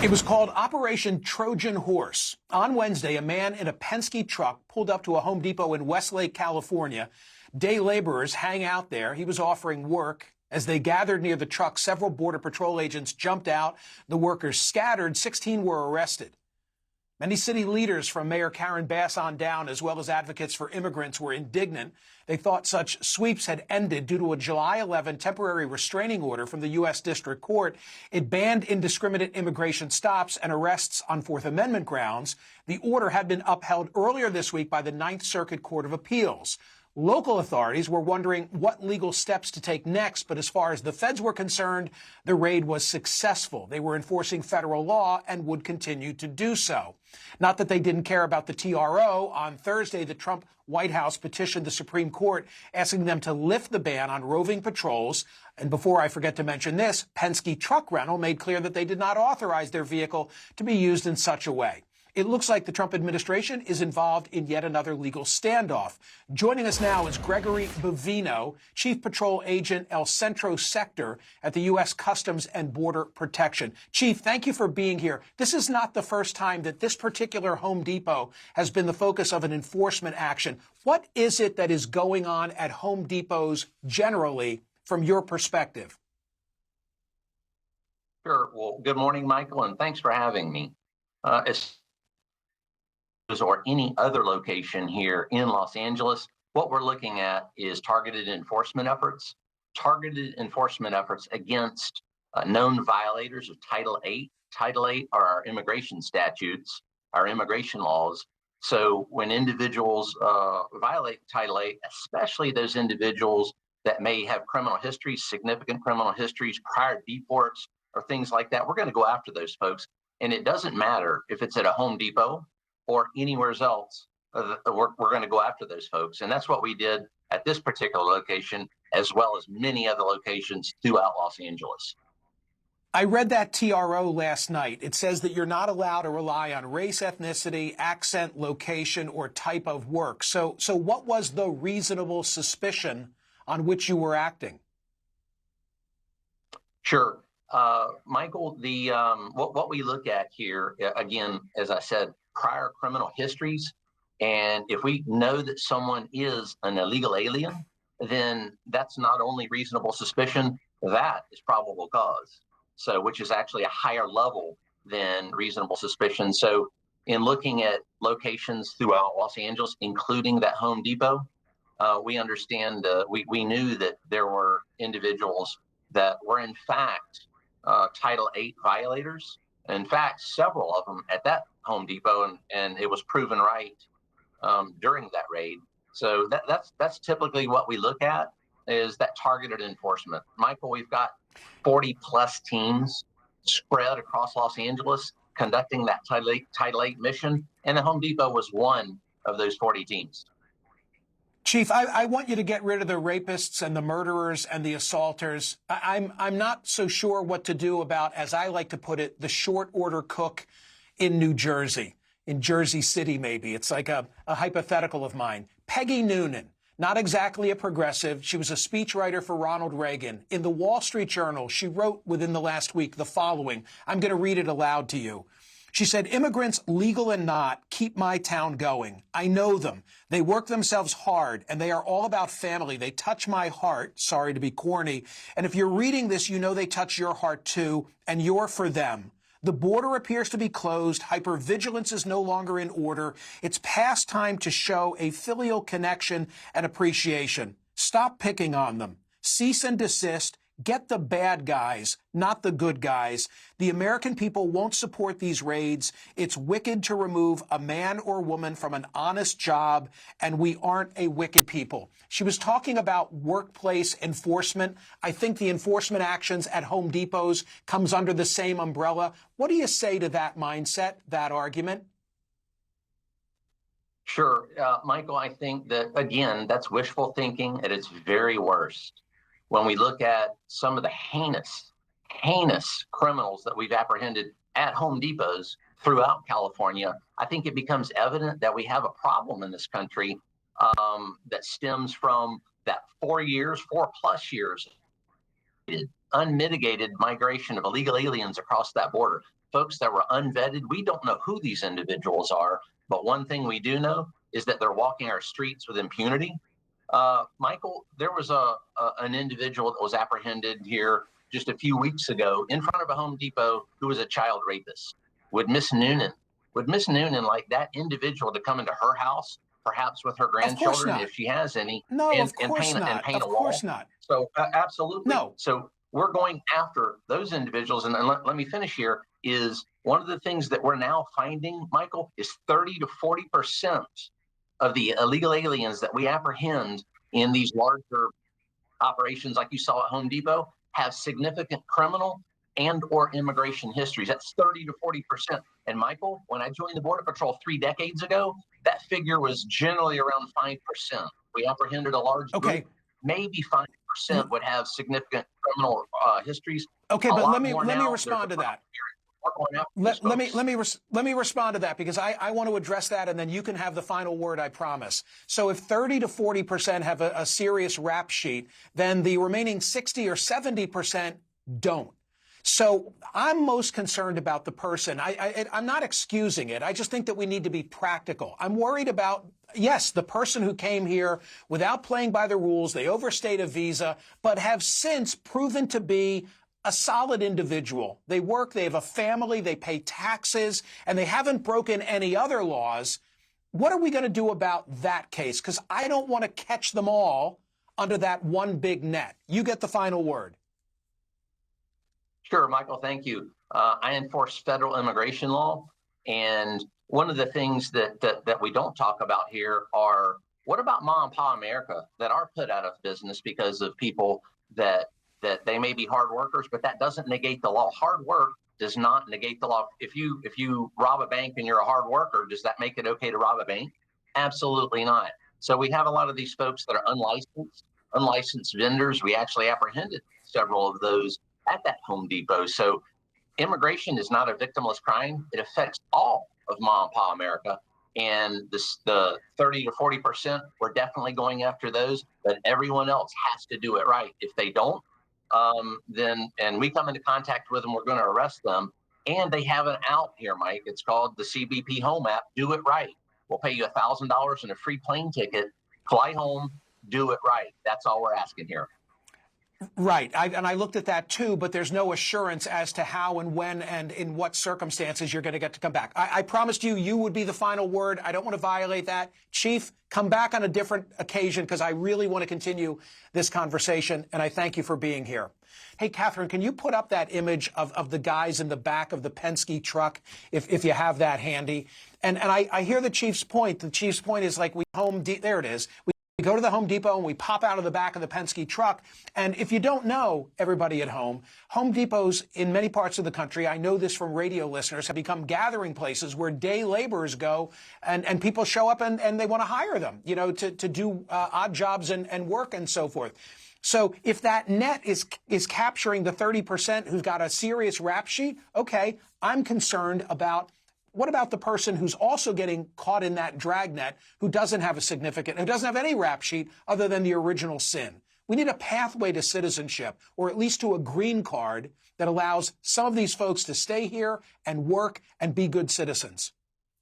It was called Operation Trojan Horse. On Wednesday, a man in a Penske truck pulled up to a Home Depot in Westlake, California. Day laborers hang out there. He was offering work. As they gathered near the truck, several Border Patrol agents jumped out. The workers scattered. 16 were arrested. Many city leaders from Mayor Karen Bass on down, as well as advocates for immigrants, were indignant. They thought such sweeps had ended due to a July 11 temporary restraining order from the U.S. District Court. It banned indiscriminate immigration stops and arrests on Fourth Amendment grounds. The order had been upheld earlier this week by the Ninth Circuit Court of Appeals. Local authorities were wondering what legal steps to take next, but as far as the feds were concerned, the raid was successful. They were enforcing federal law and would continue to do so. Not that they didn't care about the TRO. On Thursday, the Trump White House petitioned the Supreme Court, asking them to lift the ban on roving patrols. And before I forget to mention this, Penske Truck Rental made clear that they did not authorize their vehicle to be used in such a way. It looks like the Trump administration is involved in yet another legal standoff. Joining us now is Gregory Bovino, Chief Patrol Agent El Centro Sector at the U.S. Customs and Border Protection. Chief, thank you for being here. This is not the first time that this particular Home Depot has been the focus of an enforcement action. What is it that is going on at Home Depots generally from your perspective? Sure. Well, good morning, Michael, and thanks for having me. Or any other location here in Los Angeles, what we're looking at is targeted enforcement efforts against known violators of Title VIII. Title VIII are our immigration statutes, our immigration laws. So when individuals violate Title VIII, especially those individuals that may have criminal histories, significant criminal histories, prior deports, or things like that, we're going to go after those folks. And it doesn't matter if it's at a Home Depot or anywhere else, we're going to go after those folks. And that's what we did at this particular location, as well as many other locations throughout Los Angeles. I read that TRO last night. It says that you're not allowed to rely on race, ethnicity, accent, location, or type of work. So what was the reasonable suspicion on which you were acting? Sure. Michael, what we look at here, again, as I said, prior criminal histories. And if we know that someone is an illegal alien, then that's not only reasonable suspicion, that is probable cause. So, which is actually a higher level than reasonable suspicion. So in looking at locations throughout Los Angeles, including that Home Depot, we understand, we knew that there were individuals that were in fact Title VIII violators. In fact, several of them at that Home Depot, and it was proven right during that raid. So that's typically what we look at, is that targeted enforcement. Michael, we've got 40 plus teams spread across Los Angeles conducting that Title VIII mission, and the Home Depot was one of those 40 teams. Chief, I want you to get rid of the rapists and the murderers and the assaulters. I'm not so sure what to do about, as I like to put it, the short order cook in New Jersey, in Jersey City maybe. It's like a hypothetical of mine. Peggy Noonan, not exactly a progressive. She was a speechwriter for Ronald Reagan. In the Wall Street Journal, she wrote within the last week the following. I'm going to read it aloud to you. She said, "Immigrants, legal and not, keep my town going. I know them. They work themselves hard, and they are all about family. They touch my heart." Sorry to be corny. And if you're reading this, you know they touch your heart too, and you're for them. The border appears to be closed. Hypervigilance is no longer in order. It's past time to show a filial connection and appreciation. Stop picking on them. Cease and desist. Get the bad guys, not the good guys. The American people won't support these raids. It's wicked to remove a man or woman from an honest job, and we aren't a wicked people. She was talking about workplace enforcement. I think the enforcement actions at Home Depots comes under the same umbrella. What do you say to that mindset, that argument? Sure. Michael, I think that, again, that's wishful thinking at its very worst. When we look at some of the heinous criminals that we've apprehended at Home Depots throughout California, I think it becomes evident that we have a problem in this country that stems from that 4 plus years, unmitigated migration of illegal aliens across that border. folks that were unvetted. We don't know who these individuals are, but one thing we do know is that they're walking our streets with impunity. Michael, there was an individual that was apprehended here just a few weeks ago in front of a Home Depot who was a child rapist. Would Miss Noonan like that individual to come into her house, perhaps with her grandchildren, if she has any, no, and, of course and paint, not. and paint Of a wall? course not. So absolutely. No. So we're going after those individuals. And let me finish here. Is one of the things that we're now finding, Michael, is 30 to 40% of the illegal aliens that we apprehend in these larger operations like you saw at Home Depot have significant criminal and or immigration histories. That's 30 to 40%. And Michael, when I joined the Border Patrol 3 decades ago, that figure was generally around 5%. We apprehended a large group, maybe 5% would have significant criminal histories. Okay, but let me respond to that. Let me respond to that, because I want to address that, and then you can have the final word, I promise. So if 30 to 40% have a serious rap sheet, then the remaining 60 or 70% don't. So I'm most concerned about the person. I'm not excusing it. I just think that we need to be practical. I'm worried about, yes, the person who came here without playing by the rules. They overstayed a visa, but have since proven to be a solid individual. They work, they have a family, they pay taxes, and they haven't broken any other laws. What are we going to do about that case? Because I don't want to catch them all under that one big net. You get the final word. Sure, Michael, thank you. I enforce federal immigration law, and one of the things that we don't talk about here are, what about mom and pop America that are put out of business because of people that they may be hard workers, but that doesn't negate the law. Hard work does not negate the law. If you rob a bank and you're a hard worker, does that make it okay to rob a bank? Absolutely not. So we have a lot of these folks that are unlicensed vendors. We actually apprehended several of those at that Home Depot. So immigration is not a victimless crime. It affects all of mom and pop America. And the 30 to 40%, we're definitely going after those, but everyone else has to do it right. If they don't, and we come into contact with them, we're going to arrest them. And they have an out here, Mike. It's called the CBP Home app. Do it right. We'll pay you $1,000 and a free plane ticket. Fly home. Do it right. That's all we're asking here. Right. And I looked at that, too, but there's no assurance as to how and when and in what circumstances you're going to get to come back. I promised you would be the final word. I don't want to violate that. Chief, come back on a different occasion, because I really want to continue this conversation, and I thank you for being here. Hey, Catherine, can you put up that image of the guys in the back of the Penske truck, if you have that handy? And I hear the Chief's point. The Chief's point is like there it is. We go to the Home Depot and we pop out of the back of the Penske truck. And if you don't know, everybody at home, Home Depots in many parts of the country, I know this from radio listeners, have become gathering places where day laborers go and people show up and they want to hire them, to do odd jobs and work and so forth. So if that net is capturing the 30% who's got a serious rap sheet, okay, I'm concerned about, what about the person who's also getting caught in that dragnet, who doesn't have any rap sheet other than the original sin? We need a pathway to citizenship, or at least to a green card that allows some of these folks to stay here and work and be good citizens.